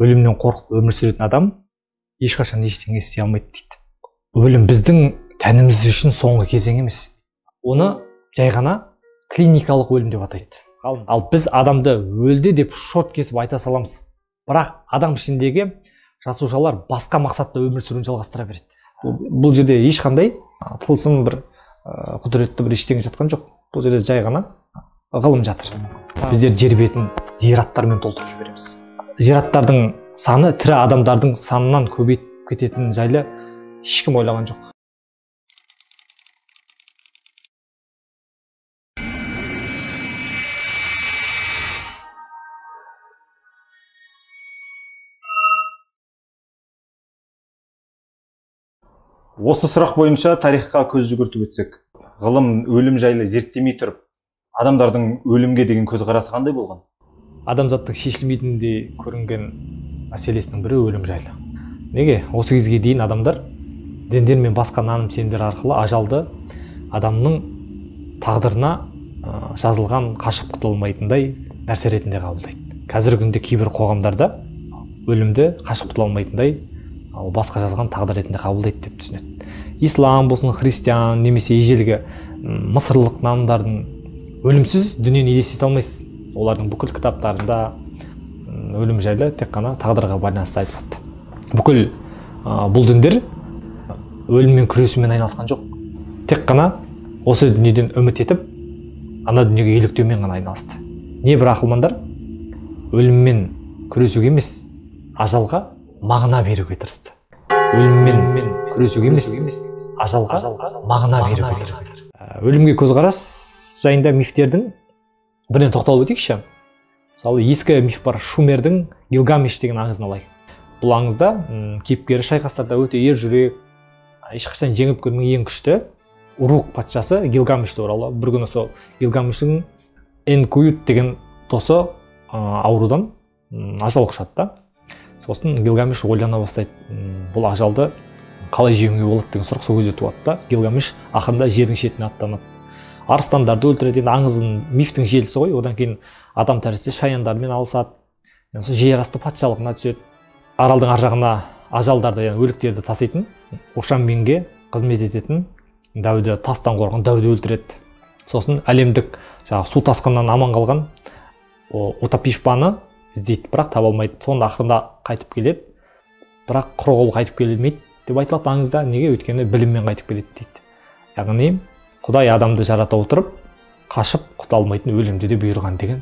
өлімнен қорқып өмір сүретін адам ешқашан ештеңе істей алмайды дейді. Өлім біздің тәніміз үшін соңғы кезең емес. Оны жай ғана клиникалық өлім деп атайды. Ал біз адамды өлді деп шорт кесіп айта саламыз. Бірақ адам ішіндегі жасушалар басқа мақсатта өмір сүруін жалғастыра береді. Бұл жерде ешқандай тылсым бір құдіретті бір ештеңе жатқан жоқ. Бұл жерде жай ғана ғылым жатыр. Біздер жер бетін зираттармен толтырып жібереміз. Зираттардың саны тірі адамдардың санынан көбейіп кететіні жайлы ешкім ойлаған жоқ. Осы сұрақ бойынша тарихқа көз жүгіртіп өтсек, ғылым өлім жайлы зерттемей тұрып, адамдардың өлімге деген көзқарасы қандай болған? Адамзаттың шешілмейтіндей көрінген мәселесінің бірі өлім жайлы. Неге? Осы кезге дейін адамдар діндер мен басқа наным-сенімдер арқылы ажалды адамның тағдырына жазылған қашып құтылмайтындай нәрсе ретінде қабылдайды. Қазіргі күнде кейбір қоғамдарда өлімді қашып құтылмайтындай басқа жазған тағдыр ретінде қабылдайды деп түсінеді. Ислам болсын, христиан немесе ежелгі мысырлық нанымдардың өлімсіз дүниені елестете алмайсыз. Олардың бүкіл кітаптарында өлім жайлы тек қана тағдырға байланысты айтылады. Бүкіл бұл діндер өліммен күресумен айналысқан жоқ. Тек қана осы дүниеден үміт етіп, ана дүниеге еліктеумен ғана айналысты. Не бір ақылмандар өліммен күресуге емес, ажалға мағына беруге тырысты. Өліммен күресуге емес, ажалға мағына беруге тырысты. Өлімге көзқарас жайында мифтердің бірінен тоқталып өтейікші. Мысалы, ескі миф бар, Шумердің Гилгамеш деген аңызын алайық. Бұл аңызда кейіпкері шайқастарда өте ер жүрек, ешқашан жеңіп көрмеген ең күшті Урук патшасы Гилгамеш туралы. Бір күні сол Гилгамештің Энкуют деген досы аурудан ажал құшады да. Сосын Гилгамеш ойлана бастайды, бұл ажалды қалай жеңуге болады деген сұрақ сол кезде туады да. Гилгамеш ақырында жердің шетіне аттанады. Арыстандарды өлтіреді. Аңыздың мифтің желісі ғой. Одан кейін адам тәрізді шаяндармен алысады. Жер асты патшалығына түседі. Аралдың ар жағына ажалдарды, өліктерді таситын, Ушанбинге қызмет ететін дәуді, тастан қорған дәуді өлтіреді. Сосын әлемдік су тасқынынан аман қалған Утапишпаны іздейді, бірақ таба алмайды. Сонда ақырында қайтып келеді, бірақ құр қол қайтып келмейді деп айтылады аңызда. Неге? Өйткені біліммен қайтып келеді дейді. Яғни Құдай адамды жарата отырып, қашып құта алмайтын өлімді де бұйырған деген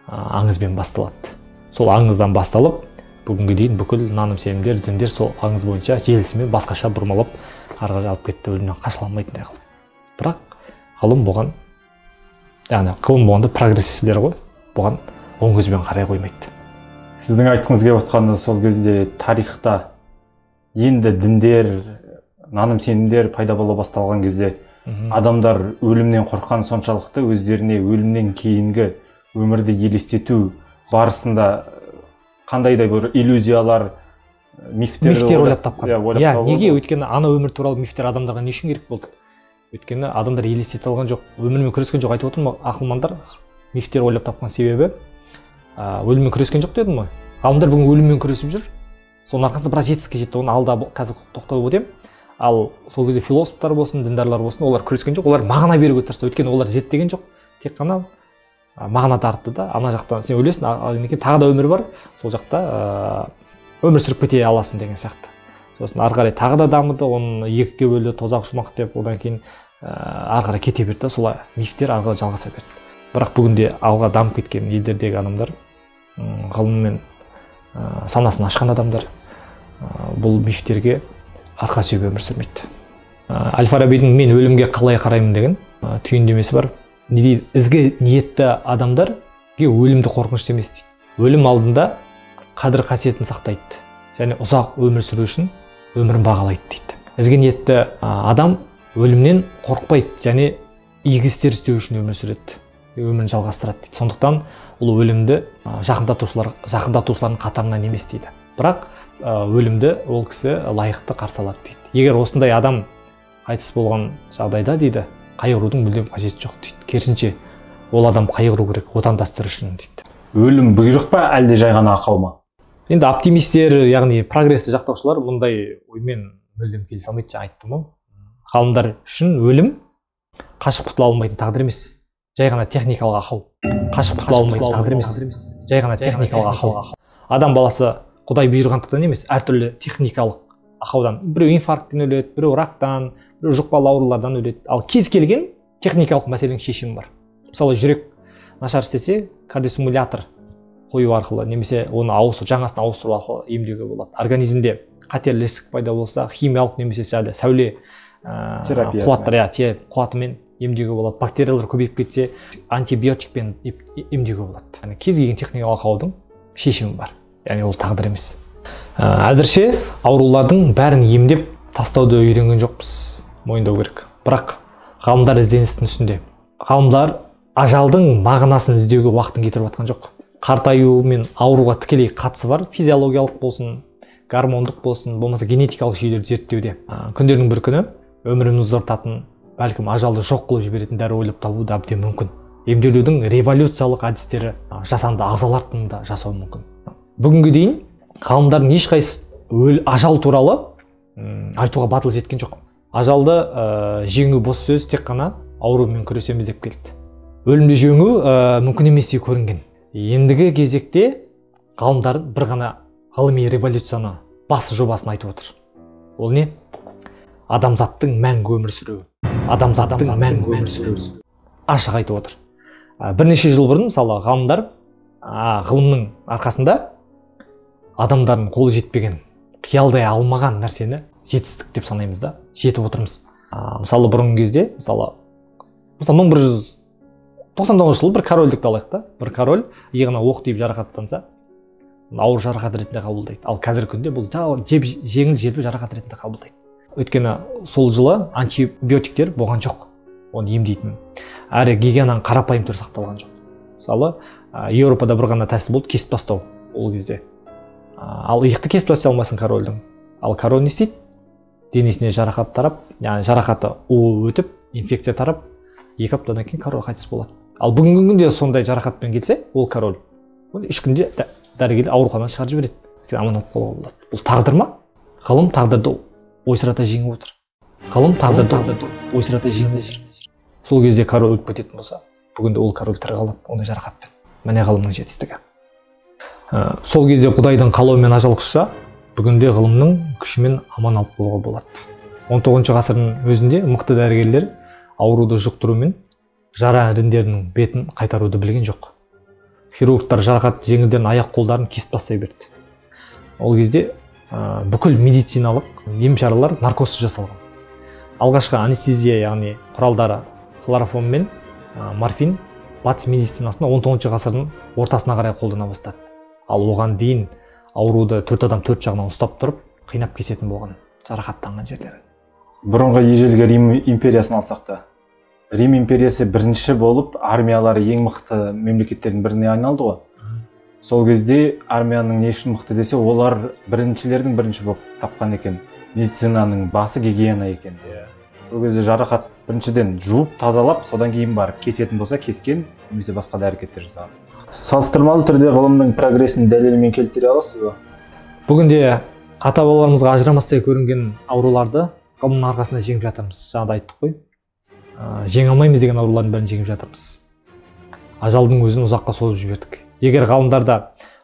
аңызбен басталады. Сол аңыздан басталып, бүгінге дейін бүкіл наным-сенімдер, діндер сол аңыз бойынша желісімен басқаша бұрмалап ары алып кетті, өлімнен қашыла алмайтындай қылып. Бірақ ғылым болған, ғылым болғанда прогрессивтер ғой, бұған оң көзбен қарай қоймайды. Сіздің айтқыңыз келіп отқаны сол кезде тарихта енді діндер, наным-сенімдер пайда бола басталған кезде адамдар өлімнен қорққан соншалықты өздеріне өлімнен кейінгі өмірді елестету барысында қандайдай бір иллюзиялар, мифтер ойлап тапқан. Неге? Өйткені ана өмір туралы мифтер адамдарға не үшін керек болды? Өйткені адамдар елестете алған жоқ, өмірмен күрескен жоқ. Айтып отырмын, ақылмандар мифтер ойлап тапқан себебі өліммен күрескен жоқ дедім ғой. Ғалымдар бүгін өліммен күресіп жүр. Соның арқасында біраз жетістікке жетті. Оны алда қазір тоқталып өтемін. Ал сол кезде философтар болсын, діндарлар болсын, олар күрескен жоқ, олар мағына беруге тырысты. Өйткені олар зерттеген жоқ, тек қана мағына тартты да. Ана жақтан сен өлесің, тағы да өмір бар, сол жақта өмір сүріп кете аласың деген сияқты. Сосын ары қарай тағы да дамыды, оны екіге бөлді, тозақ жұмақ деп, одан кейін ары қарай кете берді. Солай мифтер ары қарай жалғаса берді. Бірақ бүгінде алға дамып кеткен елдердегі адамдар, ғылыммен санасын ашқан адамдар бұл мифтерге арқа сүйеп өмір сүрмейді. Әл-Фарабидің «Мен өлімге қалай қараймын» деген түйіндемесі бар. Не дейді? Ізгі ниетті адамдарға өлімді қорқынышты емес дейді. Өлім алдында қадір қасиетін сақтайды және ұзақ өмір сүру үшін өмірін бағалайды дейді. Ізгі ниетті адам өлімнен қорықпайды және игі істер істеу үшін өмір сүреді, өмірін жалғастырады дейді. Сондықтан ол өлімді жақындатушылардың қатарынан емес дейді. Бірақ өлімді ол кісі лайықты қарсы алады дейді. Егер осындай адам қайтыс болған жағдайда дейді, қайғырудың мүлдем қажеті жоқ дейді. Керісінше ол адам қайғыру керек отандастары үшін дейді. Өлім бұйрық па, әлде жай ғана ақау ма? Енді оптимистер, яғни прогрессті жақтаушылар мұндай оймен мүлдем келісе алмайды. Жаңа айттым ғой. Ғалымдар үшін өлім қашып құтыла алмайтын тағдыр емес, жай ғана техникалық ақау. Қашып құтыла алмайтын тағдыр емес, жай ғана техникалық ақау. Адам баласы Құдай бұйырғандықтан емес, әртүрлі техникалық ақаудан. Біреу инфаркттен өледі, біреу рактан, біреу жұқпалы аурулардан өледі. Ал кез келген техникалық мәселенің шешімі бар. Мысалы, жүрек нашар істесе, кардиостимулятор қою арқылы немесе оны жаңасын ауыстыру арқылы емдеуге болады. Организмде қатерлі ісік пайда болса, химиялық немесе сәуле қуатымен емдеуге болады. Бактериялар көбейіп кетсе, антибиотикпен емдеуге болады. Яғни кез келген техникалық ақаудың шешімі бар. Яғни ол тағдыр емес. Әзірше аурулардың бәрін емдеп тастауды үйренген жоқпыз, мойындау керек. Бірақ ғалымдар ізденістің үстінде. Ғалымдар ажалдың мағынасын іздеуге уақытын кетіріп жатқан жоқ. Қартаю мен ауруға тікелей қатысы бар, физиологиялық болсын, гормондық болсын, болмаса генетикалық жүйелерді зерттеуде. Күндердің бір күні өмірімізді ұзартатын, бәлкім ажалды жоқ қылып жіберетін дәрі ойлап табу да әбден мүмкін. Емделудің революциялық әдістері жасанды ағзалардың да жасауы мүмкін. Бүгінге дейін ғалымдардың ешқайсысы ажал туралы айтуға батыл жеткен жоқ. Ажалды жеңу бос сөз, тек қана аурумен күресеміз деп келді. Өлімді жеңу мүмкін емес деп көрінген. Ендігі кезекте ғалымдар бір ғана ғылыми революцияны басты жобасын айтып отыр. Ол не? Адамзаттың мәңгі өмір сүруі. Адамзаттың мәңгі өмір сүруі. Ашық айтып отыр. Бірнеше жыл бұрын мысалы ғалымдар ғылымның арқасында адамдардың қолы жетпеген, қиялдай алмаған нәрсені жетістік деп санаймыз да, жетіп отырмыз. Мысалы бұрынғы кезде, мысалы 1199 жылы бір корольдікті алайық та. Бір король иығына оқ тиіп жарақаттанса, ауыр жарақат ретінде қабылдайды. Ал қазіргі күнде бұл жеңіл желпі жарақат ретінде қабылдайды. Өйткені сол жылы антибиотиктер болған жоқ, оны емдейтін. Әрі гигиенаның қарапайым түрі сақталған жоқ. Мысалы, Еуропада бір ғана тәсіл болды, кесіп тастау ол кезде. Ал иықты кесіп тастай алмайсың корольдің. Ал король не істейді? Денесіне жарақат тарап, яғни жарақаты өтіп, инфекция тарап, 2 аптадан кейін король қайтыс болады. Ал бүгінгі күнде сондай жарақатпен келсе, ол король 3 күнде дәрігер ауруханадан шығарып жібереді. Аман алып қалуға болады. Бұл тағдыр ма? Ғылым тағдырды ойсырата жеңіп отыр. Ғылым тағдырды ойсырата жеңіп отыр. Сол кезде король өліп кететін болса, бүгінде ол король тірі қалады ондай жарақатпен. Міне ғылымның жетістігі. Сол кезде Құдайдың қалауымен ажал құшса, бүгінде ғылымның күшімен аман алып қалуға болады. 19 ғасырдың өзінде мықты дәрігерлер ауруды жұқтырумен жара іріндерінің бетін қайтаруды білген жоқ. Хирургтар жарақат жеңілдерін аяқ қолдарын кесіп тастай берді. Ол кезде бүкіл медициналық ем-шаралар наркозсыз жасалған. Алғашқы анестезия, яғни құралдары хлороформ мен морфин батыс медицинасында 19 ғасырдың ортасына қарай қолдана бастады. Ал оған дейін ауруды 4 адам 4 жағынан ұстап тұрып, қинап кесетін болған жарақаттанған жерлері. Бұрынғы ежелгі Рим империясын алсақ та, Рим империясы бірінші болып армиялары ең мықты мемлекеттердің біріне айналды ғой. Сол кезде армияның не үшін мықты десе, олар біріншілердің бірінші болып тапқан екен. Медицинаның басы гигиена екен. Сол кезде жарақат біріншіден жуып, тазалап, содан кейін барып кесетін болса кескен, немесе басқа да әрекеттер жасаған. Салыстырмалы түрде ғылымның прогресін дәлелімен келтіре аласыз ба? Бүгінде ата-бабаларымызға ажырамастай көрінген ауруларды ғылымның арқасында жеңіп жатырмыз. Жаңада айттық қой. Жеңе алмаймыз деген аурулардың бәрін жеңіп жатырмыз. Ажалдың өзін ұзаққа созып жібердік. Егер ғалымдарда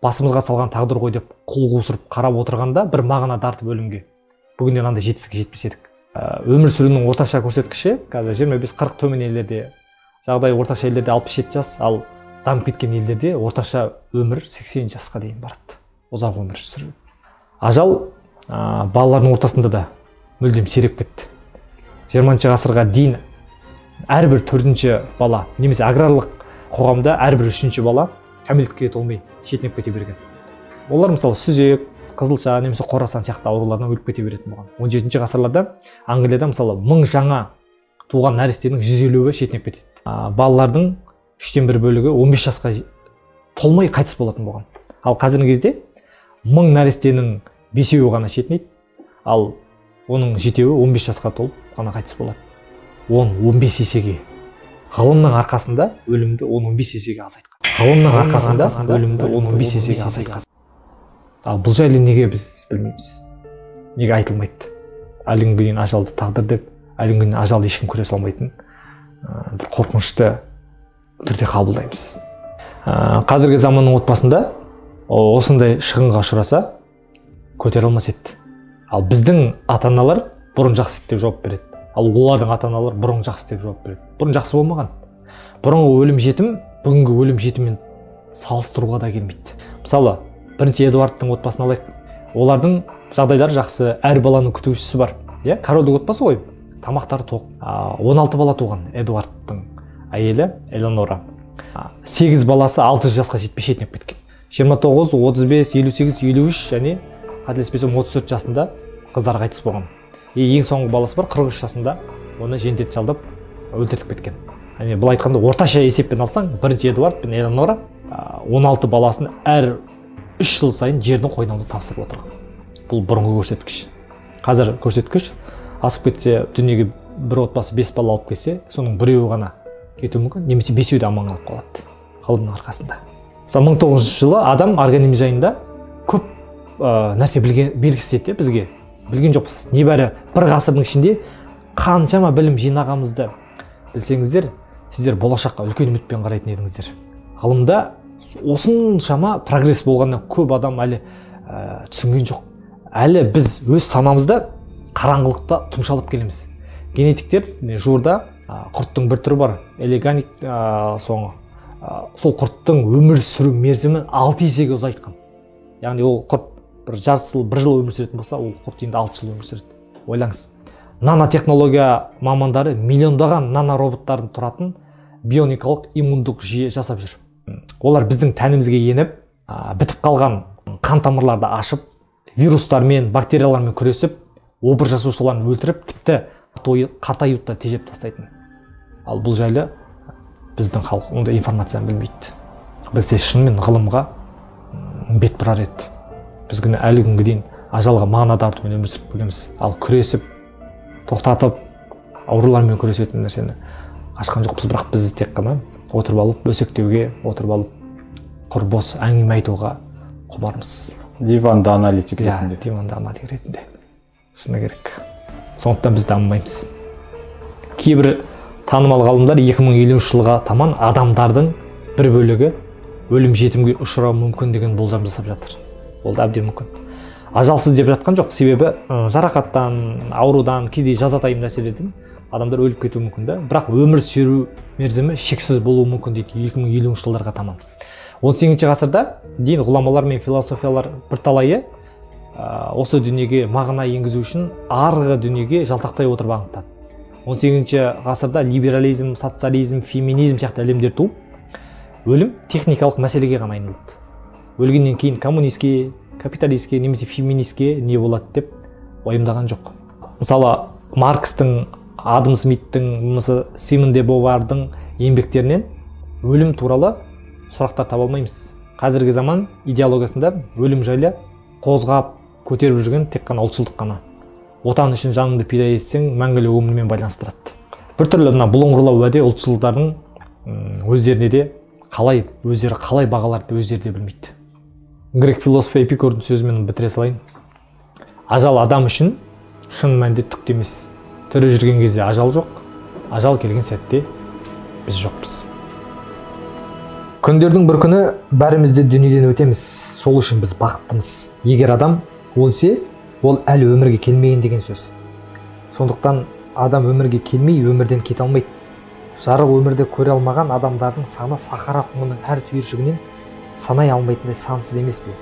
басымызға салған тағдыр ғой деп қол қусырып қарап отырғанда бір мағына тартып өлімге, бүгінде мынандай жетістікке жетпес едік. Өмір сүруінің орташа көрсеткіші қазір 25-40 төмен елдерде, жағдай орташа елдерде 67 жас, ал дамып кеткен елдерде орташа өмір 80 жасқа дейін барады. Ұзақ өмір сүру. Ажал балалардың ортасында да мүлдем сиреп кетті. 20 ғасырға дейін әрбір 4-ші бала, немесе аграрлық қоғамда әрбір 3-ші бала кәмелетке толмай шетінеп кете берген. Олар мысалы сүзек, қызылша, немесе қорасан сияқты аурулардан өліп кете беретін болған. 17-ші ғасырларда Англияда мысалы 1000 жаңа туған нәрестенің 150-і шетінеп кетеді. Балалардың 3/1 бөлігі 15 жасқа толмай қайтыс болатын болған. Ал қазіргі кезде 1000 нәрестенің 5-і ғана шетінейді, ал оның 7-і 15 жасқа толып ғана қайтыс болады. 10-15 есеге. Ғылымның арқасында өлімді 10-15 есеге азайтқан. Ғылымның арқасында өлімді 10-15 есеге азайтқан. Ал бұл жайлы неге біз білмейміз? Неге айтылмайды? Әлі күнге дейін ажалды тағдыр деп, әлі күнге дейін ажалды ешкім көре салмайтын бір қорқынышты түрде қабылдаймыз. Қазіргі заманның отбасында осындай шығынға ұшыраса көтере алмас еді. Ал біздің ата-аналар бұрын жақсы деп жауап береді. Ал олардың ата-аналар бұрын жақсы деп жауап береді. Бұрын жақсы болмаған. Бұрынғы өлім жетім бүгінгі өлім жетіммен салыстыруға да келмейді. Мысалы, бірінші Эдуардтың отбасын алайық. Олардың жағдайлары жақсы, әр баланың күтушісі бар. Корольдік отбасы ғой. Тамақтары тоқ. 16 бала туған Эдуардтың әйелі Элеонора. 8 баласы 6 жасқа жетпей шетінеп кеткен. 29, 35, 58, 53 және қателеспесем 34 жасында қыздары қайтыс болған. Ең соңғы баласы бар 43 жасында оны жендет жалдап өлтіртіп кеткен. Бұл айтқанда орташа есеппен алсаң, бірінші Эдуард пен Элеонора 16 баласын әр 3 жыл сайын жердің қойнауына тапсырып отырған. Бұл бұрынғы көрсеткіш. Қазір көрсеткіш асып кетсе, дүниеге бір отбасы 5 бала алып келсе, соның біреуі ғана кетуі мүмкін, немесе 5-еуі де аман қалып қалады ғылымның арқасында. 1900 жылы адам организм жайында көп нәрсе белгісіз еді бізге. Білген жоқпыз. Небәрі бір ғасырдың ішінде қаншама білім жинағанымызды білсеңіздер, сіздер болашаққа үлкен үмітпен қарайтын едіңіздер. Ғылымда осыншама прогресс болғаннан көп адам әлі түсінген жоқ. Әлі біз өз санамызда қараңғылықта тұмшалып келеміз. Генетиктер жуырда құрттың бір түрі бар, элеганик соңы. Сол құрттың өмір сүру мерзімін 6 есеге ұзайтқан. Яғни ол құрт бір жарты жыл, бір жыл өмір сүретін болса, ол құрт енді 6 жыл өмір сүреді. Ойлаңыз. Нанотехнология мамандары миллиондаған нанороботтардың тұратын бионикалық иммундық жүйе жасап жүр. Олар біздің тәнімізге еніп, бітіп қалған қан тамырларды ашып, вирустармен, бактериялармен күресіп, обыр жасушаларын өлтіріп, тіпті қартаюды да тежеп тастайтын. Ал бұл жайлы біздің халық ондай информацияны білмейді. Бізде шынымен ғылымға бет бұрар еді. Біз әлі күнге дейін ажалға мағынада артымен өмір сүріп келеміз. Ал күресіп, тоқтатып, аурулармен күресетін нәрсені ашқан жоқпыз, бірақ біз тек қана отырып алып, бөсектеуге, отырып алып, құр бос әңгіме айтуға құмармыз. Диванда аналитик ретінде. Диванда аналитик ретінде. Шыны керек. Сондықтан біз дамымаймыз. Кейбір танымал ғалымдар 2050 жылға таман адамдардың бір бөлігі өлім жетімге ұшырауы мүмкін деген болжам жасап жатыр. Ол да әбден мүмкін. Ажалсыз деп жатқан жоқ, себебі жарақаттан, аурудан, кейде жазатайым нәрселерден адамдар өліп кетуі мүмкін да, бірақ өмір сүру мерзімі шексіз болуы мүмкін дейді 2050 жылдарға таман. 18 ғасырда дейін ғұламалар мен философиялар бірталайы осы дүниеге мағына енгізу үшін арғы дүниеге жалтақтай отырып аңықтады. 18 ғасырда либерализм, социализм, феминизм сияқты әлемдер туып, өлім техникалық мәселеге ғана айналды. Өлгеннен кейін коммунистке, капиталистке, немесе феминистке не болады деп уайымдаған жоқ. Мысалы, Маркстің, Адам Смиттің, Симон де Бовардың еңбектерінен өлім туралы сұрақтар таба алмаймыз. Қазіргі заман идеологиясында өлім жайлы қозғап, көтеріп жүрген тек қана ұлтшылдық қана. Отан үшін жаныңды пида етсең, мәңгілік өмірмен байланыстырады. Біртүрлі бұлыңғырлау уәде ұлтшылдардың өздеріне де өздері қалай бағаларды өздері де білмейді. Грек философы Эпикурдың сөзімен бітіре салайын. Ажал адам үшін шын мәнінде түк емес. Тірі жүрген кезде ажал жоқ, ажал келген сәтте біз жоқпыз. Күндердің бір күні бәріміз де дүниеден өтеміз. Сол үшін біз бақыттымыз. Егер адам өлсе, ол әлі өмірге келмеген деген сөз. Сондықтан адам өмірге келмей, өмірден кете алмайды. Жарық өмірді көре алмаған адамдардың саны Сахара құмының әр түйіршігінен санай алмайтындай сансыз емес пе?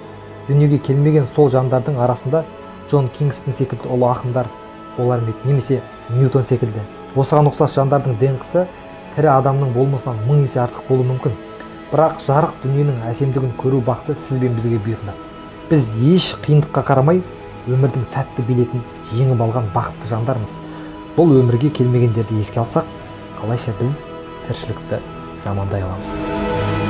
Дүниеге келмеген сол жандардың арасында Джон Кингстон секілді ұлы ақындар болар ма, немесе Ньютон секілді. Осыған ұқсас жандардың деңқысы тірі адамның болмысынан 1000 есе артық болуы мүмкін. Бірақ жарық дүниенің әсемдігін көру бақыты сіз бен бізге бұйырды. Біз еш қиындыққа қарамай өмірдің сәтті билетін жеңіп алған бақытты жандармыз. Бұл өмірге келмегендерді еске алсақ, қалайша біз тіршілікті жамандай аламыз.